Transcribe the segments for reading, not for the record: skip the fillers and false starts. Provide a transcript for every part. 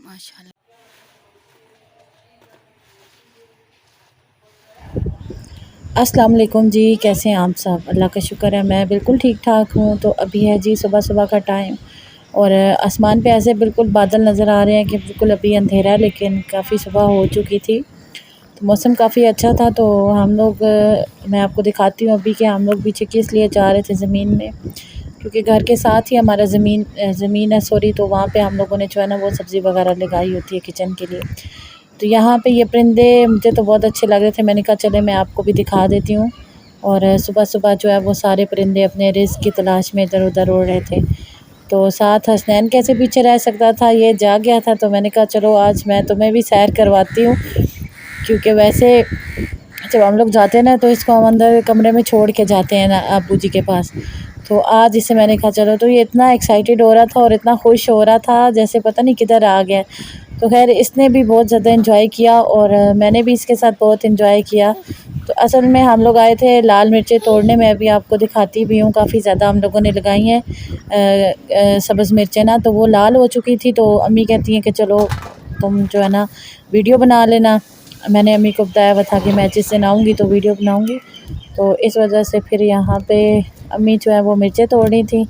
माशाल्लाह। अस्सलाम वालेकुम जी, कैसे हैं आप सब? अल्लाह का शुक्र है मैं बिल्कुल ठीक ठाक हूँ। तो अभी है जी सुबह सुबह का टाइम और आसमान पे ऐसे बिल्कुल बादल नज़र आ रहे हैं कि बिल्कुल अभी अंधेरा है, लेकिन काफ़ी सुबह हो चुकी थी। तो मौसम काफ़ी अच्छा था। तो हम लोग मैं आपको दिखाती हूँ अभी कि हम लोग पीछे किस लिए जा रहे थे ज़मीन में, क्योंकि घर के साथ ही हमारा ज़मीन है सॉरी। तो वहाँ पे हम लोगों ने जो है ना वो सब्ज़ी वगैरह लगाई होती है किचन के लिए। तो यहाँ पे ये परिंदे मुझे तो बहुत अच्छे लग रहे थे, मैंने कहा चले मैं आपको भी दिखा देती हूँ। और सुबह-सुबह जो है वो सारे परिंदे अपने रिज़्क़ की तलाश में इधर-उधर उड़ रहे थे। तो साथ हसनैन कैसे पीछे रह सकता था, ये जाग गया था। तो मैंने कहा चलो आज मैं तुम्हें भी सैर करवाती हूँ, क्योंकि वैसे जब हम लोग जाते हैं ना तो इसको हम अंदर कमरे में छोड़ के जाते हैं ना अब्बू जी के पास। तो आज इसे मैंने कहा चलो, तो ये इतना एक्साइटेड हो रहा था और इतना खुश हो रहा था जैसे पता नहीं किधर आ गया। तो ख़ैर इसने भी बहुत ज़्यादा एंजॉय किया और मैंने भी इसके साथ बहुत एंजॉय किया। तो असल में हम लोग आए थे लाल मिर्चें तोड़ने, मैं अभी आपको दिखाती भी हूँ, काफ़ी ज़्यादा हम लोगों ने लगाई हैं सब्ज़ मिर्चें ना। तो वो लाल हो चुकी थी, तो अम्मी कहती हैं कि चलो तुम जो है ना वीडियो बना लेना। मैंने अम्मी को बताया हुआ था कि मैं जिस दिन आऊँगी तो वीडियो बनाऊँगी। तो इस वजह से फिर यहाँ पे अम्मी जो है वो मिर्चें तोड़ रही थी।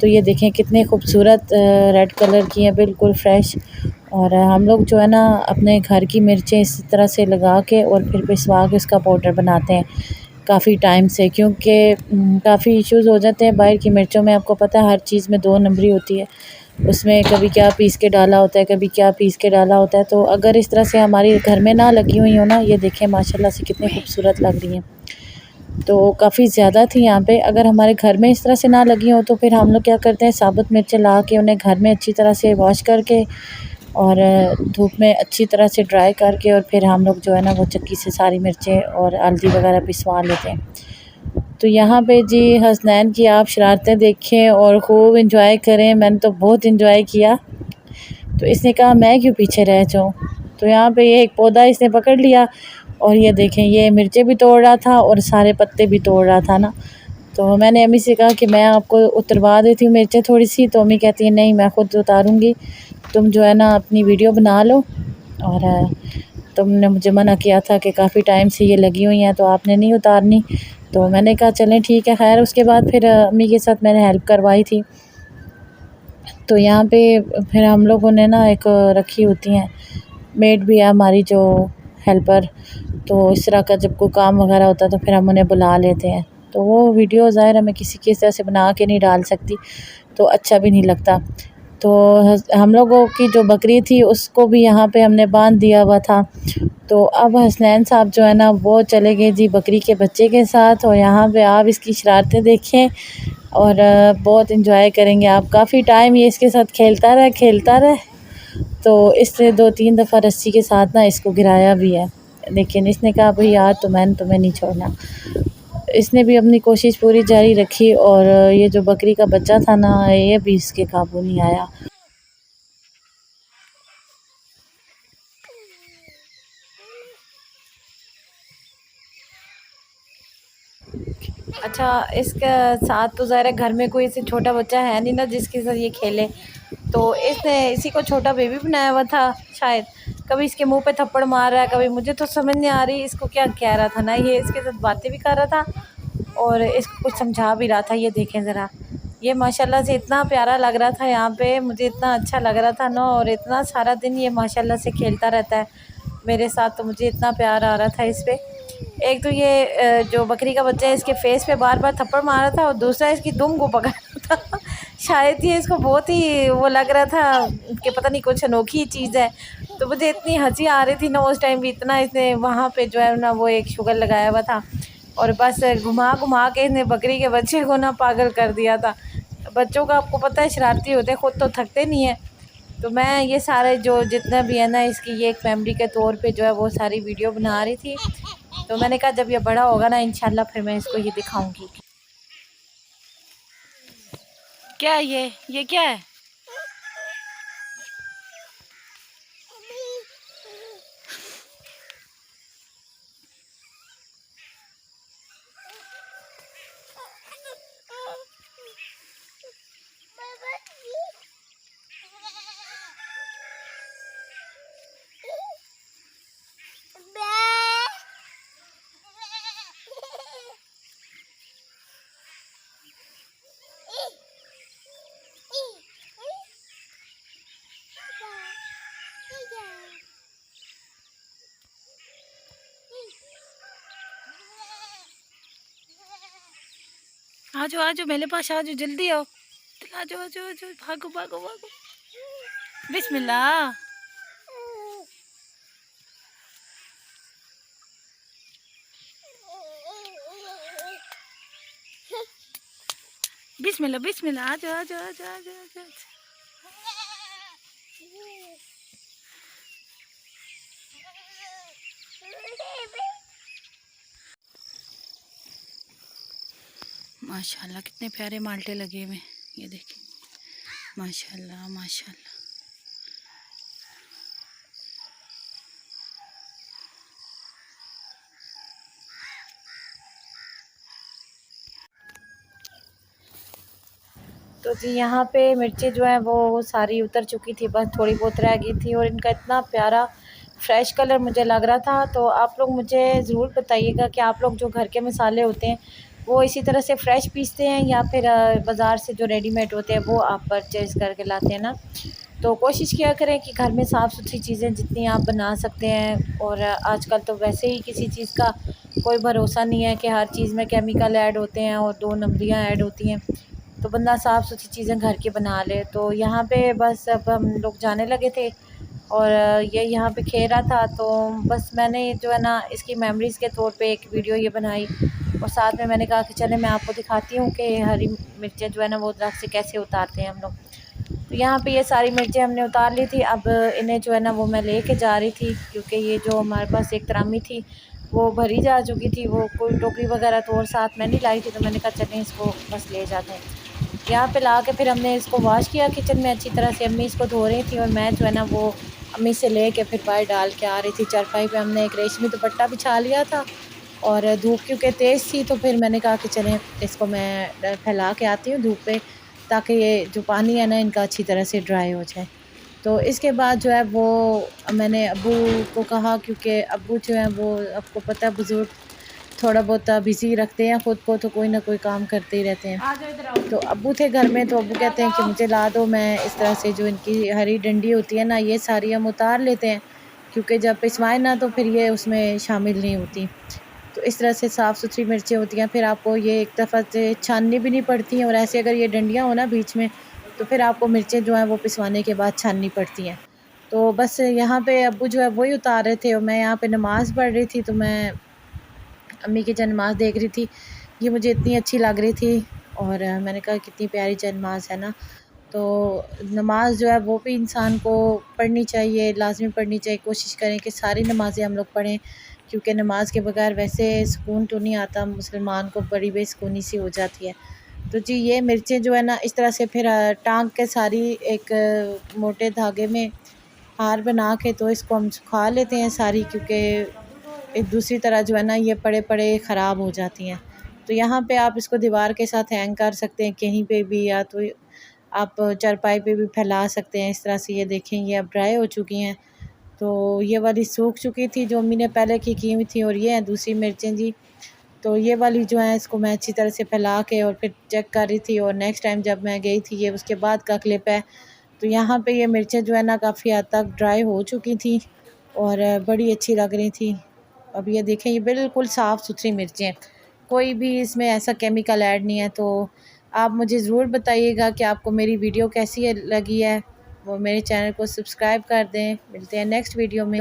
तो ये देखें कितने खूबसूरत रेड कलर की हैं, बिल्कुल फ्रेश। और हम लोग जो है ना अपने घर की मिर्चें इस तरह से लगा के और फिर पिसवा के उसका पाउडर बनाते हैं काफ़ी टाइम से, क्योंकि काफ़ी इश्यूज़ हो जाते हैं बाहर की मिर्चों में। आपको पता है हर चीज़ में दो नंबरी होती है, उसमें कभी क्या पीस के डाला होता है, कभी क्या पीस के डाला होता है। तो अगर इस तरह से हमारी घर में ना लगी हुई हो ना, ये देखें माशाल्लाह से कितनी खूबसूरत लग रही हैं। तो काफ़ी ज़्यादा थी यहाँ पे। अगर हमारे घर में इस तरह से ना लगी हो तो फिर हम लोग क्या करते हैं, साबुत मिर्चें ला के उन्हें घर में अच्छी तरह से वॉश करके और धूप में अच्छी तरह से ड्राई करके और फिर हम लोग जो है ना वो चक्की से सारी मिर्चें और हल्दी वगैरह पिसवा लेते हैं। तो यहाँ पे जी हसनैन की आप शरारतें देखें और खूब इंजॉय करें। मैंने तो बहुत इंजॉय किया। तो इसने कहा मैं क्यों पीछे रह जाऊँ। तो यहाँ पे ये एक पौधा इसने पकड़ लिया और ये देखें ये मिर्चें भी तोड़ रहा था और सारे पत्ते भी तोड़ रहा था ना। तो मैंने अम्मी से कहा कि मैं आपको उतरवा देती हूँ मिर्चें थोड़ी सी। तो अम्मी कहती है नहीं मैं ख़ुद उतारूँगी, तुम जो है ना अपनी वीडियो बना लो। और तुमने मुझे मना किया था कि काफ़ी टाइम से ये लगी हुई हैं तो आपने नहीं उतारनी। तो मैंने कहा चलें ठीक है। ख़ैर उसके बाद फिर अम्मी के साथ मैंने हेल्प करवाई थी। तो यहाँ पे फिर हम लोगों ने ना एक रखी होती हैं मेड भी है हमारी जो हेल्पर। तो इस तरह का जब कोई काम वगैरह होता है तो फिर हम उन्हें बुला लेते हैं। तो वो वीडियो ज़ाहिर है मैं किसी की तरह से बना के नहीं डाल सकती, तो अच्छा भी नहीं लगता। तो हम लोगों की जो बकरी थी उसको भी यहाँ पे हमने बांध दिया हुआ था। तो अब हसनैन साहब जो है ना वो चले गए जी बकरी के बच्चे के साथ। और यहाँ पे आप इसकी शरारतें देखें और बहुत इंजॉय करेंगे आप। काफ़ी टाइम ये इसके साथ खेलता रहे। तो इसने 2-3 दफ़ा रस्सी के साथ ना इसको गिराया भी है, लेकिन इसने कहा भाई यार तो मैंने तुम्हें नहीं छोड़ना। इसने भी अपनी कोशिश पूरी जारी रखी और ये जो बकरी का बच्चा था ना ये भी इसके काबू नहीं आया। अच्छा इसके साथ तो ज़ाहिर है घर में कोई ऐसे छोटा बच्चा है नहीं ना जिसके साथ ये खेले। तो इसने इसी को छोटा बेबी बनाया हुआ था शायद। कभी इसके मुंह पे थप्पड़ मार रहा है, कभी मुझे तो समझ नहीं आ रही इसको क्या कह रहा था ना। ये इसके साथ बातें भी कर रहा था और इसको कुछ समझा भी रहा था। ये देखें ज़रा, ये माशाल्लाह से इतना प्यारा लग रहा था यहाँ पे, मुझे इतना अच्छा लग रहा था ना। और इतना सारा दिन ये माशाल्लाह से खेलता रहता है मेरे साथ, तो मुझे इतना प्यार आ रहा था इस पे। एक तो ये जो बकरी का बच्चा है इसके फेस पे बार बार थप्पड़ मार रहा था और दूसरा इसकी दुम को पकड़ रहा था। शायद ये इसको बहुत ही वो लग रहा था कि पता नहीं कुछ अनोखी चीज़ है। तो मुझे इतनी हंसी आ रही थी ना उस टाइम भी, इतना इसने वहाँ पे जो है ना वो एक शुगर लगाया हुआ था और बस घुमा घुमा के इसने बकरी के बच्चे को ना पागल कर दिया था। बच्चों का आपको पता है शरारती होते हैं, खुद तो थकते नहीं है। तो मैं ये सारे जो जितना भी है ना इसकी ये एक मेमोरी के तौर पे जो है वो सारी वीडियो बना रही थी। तो मैंने कहा जब ये बड़ा होगा ना इंशाल्लाह फिर मैं इसको ये दिखाऊंगी। क्या है ये क्या है? आ जाओ मेरे पास आ जाओ, जल्दी आओ, आ जाओ भागो भागो भागो। बिस्मिल्लाह। बिस्मिल्लाह बिस्मिल्लाह, आ जाओ आ जाओ आ जाओ आ जाओ आ जाओ। माशाल्लाह कितने प्यारे माल्टे लगे हुए, ये देखें, माशाल्लाह माशाल्लाह। तो जी यहाँ पे मिर्चें जो है वो सारी उतर चुकी थी, बस थोड़ी बहुत रह गई थी और इनका इतना प्यारा फ्रेश कलर मुझे लग रहा था। तो आप लोग मुझे ज़रूर बताइएगा कि आप लोग जो घर के मसाले होते हैं वो इसी तरह से फ़्रेश पीसते हैं या फिर बाज़ार से जो रेडीमेड होते हैं वो आप परचेज़ करके लाते हैं ना। तो कोशिश किया करें कि घर में साफ़ सुथरी चीज़ें जितनी आप बना सकते हैं। और आजकल तो वैसे ही किसी चीज़ का कोई भरोसा नहीं है कि हर चीज़ में केमिकल ऐड होते हैं और 2 नंबरियाँ ऐड होती हैं। तो बंदा साफ़ सुथरी चीज़ें घर की बना ले। तो यहाँ पे बस अब हम लोग जाने लगे थे और ये यहाँ पे खेल रहा था, तो बस मैंने जो है ना इसकी मेमोरीज़ के तौर पे एक वीडियो ये बनाई और साथ में मैंने कहा कि चले मैं आपको दिखाती हूँ कि हरी मिर्चें जो है ना वो दरख्त से कैसे उतारते हैं हम लोग। तो यहाँ पे ये सारी मिर्चें हमने उतार ली थी। अब इन्हें जो है ना वो मैं लेके जा रही थी, क्योंकि ये जो हमारे पास एक तरामी थी वो भरी जा चुकी थी, वो कोई टोकरी वगैरह तो और साथ में नहीं लाई थी। तो मैंने कहा चलें इसको बस ले जाते हैं। यहाँ पे ला के फिर हमने इसको वॉश किया किचन में अच्छी तरह से। अम्मी इसको धो रही थी और मैं जो है ना वो अम्मी से ले के फिर बाहर डाल के आ रही थी। चारपाई पे हमने एक रेशमी दुपट्टा बिछा लिया था और धूप क्योंकि तेज़ थी तो फिर मैंने कहा कि चलें इसको मैं फैला के आती हूँ धूप पे, ताकि ये जो पानी है ना इनका अच्छी तरह से ड्राई हो जाए। तो इसके बाद जो है वो मैंने अब्बू को कहा, क्योंकि अब्बू जो है वो आपको पता है बुज़ुर्ग थोड़ा बहुत बिज़ी रखते हैं ख़ुद को, तो कोई ना कोई काम करते ही रहते हैं। तो अब्बू थे घर में, तो अब्बू कहते हैं कि मुझे ला दो, मैं इस तरह से जो इनकी हरी डंडी होती है ना ये सारी हम उतार लेते हैं, क्योंकि जब पिसवाएं ना तो फिर ये उसमें शामिल नहीं होती। तो इस तरह से साफ़ सुथरी मिर्चें होती हैं। फिर आपको ये एक दफ़ा से छाननी भी नहीं पड़ती हैं, और ऐसे अगर ये डंडियाँ हो ना बीच में तो फिर आपको मिर्चें जो हैं वो पिसवाने के बाद छाननी पड़ती हैं। तो बस यहाँ पे अब्बू जो है वही उतार रहे थे और मैं यहाँ पे नमाज़ पढ़ रही थी। तो मैं अम्मी की नमाज़ देख रही थी, ये मुझे इतनी अच्छी लग रही थी और मैंने कहा कितनी प्यारी नमाज़ है ना। तो नमाज़ जो है वो भी इंसान को पढ़नी चाहिए, लाज़मी पढ़नी चाहिए। कोशिश करें कि सारी नमाज़ें हम लोग पढ़ें, क्योंकि नमाज के बगैर वैसे सुकून तो नहीं आता, मुसलमान को बड़ी बेसुकूनी सी हो जाती है। तो जी ये मिर्चें जो है ना इस तरह से फिर टांग के सारी एक मोटे धागे में हार बना के तो इसको हम सुखा लेते हैं सारी, क्योंकि एक दूसरी तरह जो है ना ये पड़े पड़े ख़राब हो जाती हैं। तो यहाँ पे आप इसको दीवार के साथ हैंग कर सकते हैं कहीं पे भी, या तो आप चारपाई पे भी फैला सकते हैं इस तरह से। ये देखें ये अब ड्राई हो चुकी हैं। तो ये वाली सूख चुकी थी जो अम्मी ने पहले की हुई थी, और ये हैं दूसरी मिर्चें जी। तो ये वाली जो है इसको मैं अच्छी तरह से फैला के और फिर चेक कर रही थी, और नेक्स्ट टाइम जब मैं गई थी ये उसके बाद का क्लिप है। तो यहाँ पे ये मिर्चें जो है ना काफ़ी हद तक ड्राई हो चुकी थी और बड़ी अच्छी लग रही थी। अब ये देखें ये बिल्कुल साफ़ सुथरी मिर्चें, कोई भी इसमें ऐसा केमिकल ऐड नहीं है। तो आप मुझे ज़रूर बताइएगा कि आपको मेरी वीडियो कैसी लगी है, वो मेरे चैनल को सब्सक्राइब कर दें। मिलते हैं नेक्स्ट वीडियो में।